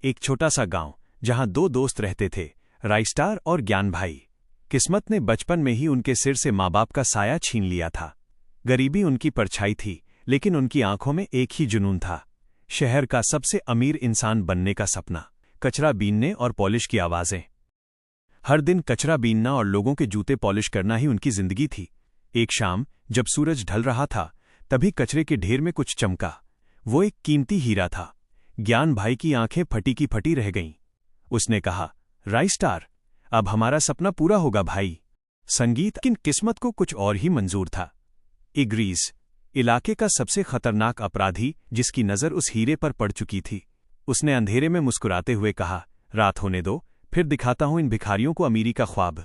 एक छोटा सा गांव जहां दो दोस्त रहते थे, राइस्टार और ज्ञान भाई। किस्मत ने बचपन में ही उनके सिर से माँ बाप का साया छीन लिया था। गरीबी उनकी परछाई थी, लेकिन उनकी आंखों में एक ही जुनून था, शहर का सबसे अमीर इंसान बनने का सपना। कचरा बीनने और पॉलिश की आवाजें। हर दिन कचरा बीनना और लोगों के जूते पॉलिश करना ही उनकी जिंदगी थी। एक शाम जब सूरज ढल रहा था, तभी कचरे के ढेर में कुछ चमका। वो एक कीमती हीरा था। ज्ञान भाई की आंखें फटी की फटी रह गईं। उसने कहा, राइस्टार, अब हमारा सपना पूरा होगा भाई। संगीत किन किस्मत को कुछ और ही मंजूर था। इग्रीज, इलाके का सबसे खतरनाक अपराधी, जिसकी नज़र उस हीरे पर पड़ चुकी थी। उसने अंधेरे में मुस्कुराते हुए कहा, रात होने दो, फिर दिखाता हूं इन भिखारियों को अमीरी का ख्वाब।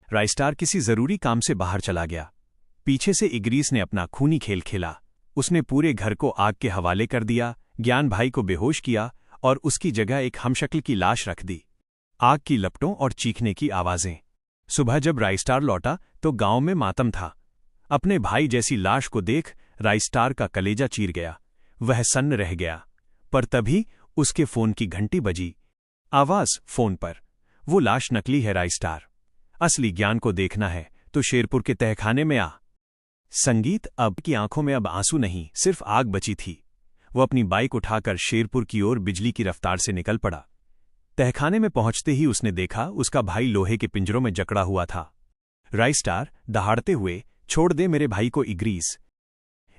राइस्टार किसी जरूरी काम से बाहर चला गया। पीछे से इग्रीस ने अपना खूनी खेल खेला। उसने पूरे घर को आग के हवाले कर दिया, ज्ञान भाई को बेहोश किया और उसकी जगह एक हमशक्ल की लाश रख दी। आग की लपटों और चीखने की आवाजें। सुबह जब राइस्टार लौटा तो गांव में मातम था। अपने भाई जैसी लाश को देख राइस्टार का कलेजा चीर गया। वह सन्न रह गया। पर तभी उसके फोन की घंटी बजी। आवाज फोन पर, वो लाश नकली है राइस्टार। असली ज्ञान को देखना है तो शेरपुर के तहखाने में आ। संगीत अब की आंखों में अब आंसू नहीं, सिर्फ आग बची थी। वो अपनी बाइक उठाकर शेरपुर की ओर बिजली की रफ्तार से निकल पड़ा। तहखाने में पहुंचते ही उसने देखा उसका भाई लोहे के पिंजरों में जकड़ा हुआ था। राइस्टार दहाड़ते हुए, छोड़ दे मेरे भाई को इग्रीस।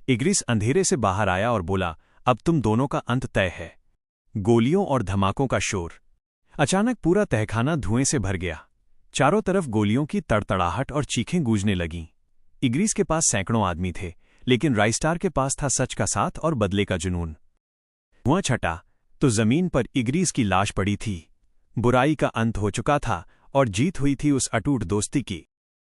इग्रीस अंधेरे से बाहर आया और बोला, अब तुम दोनों का अंत तय है। गोलियों और धमाकों का शोर। अचानक पूरा तहखाना धुएं से भर गया। चारों तरफ गोलियों की तड़तड़ाहट और चीखें गूंजने लगीं। इग्रीस के पास सैकड़ों आदमी थे, लेकिन राइस्टार के पास था सच का साथ और बदले का जुनून। धुआं छटा तो जमीन पर इग्रीस की लाश पड़ी थी। बुराई का अंत हो चुका था और जीत हुई थी उस अटूट दोस्ती की।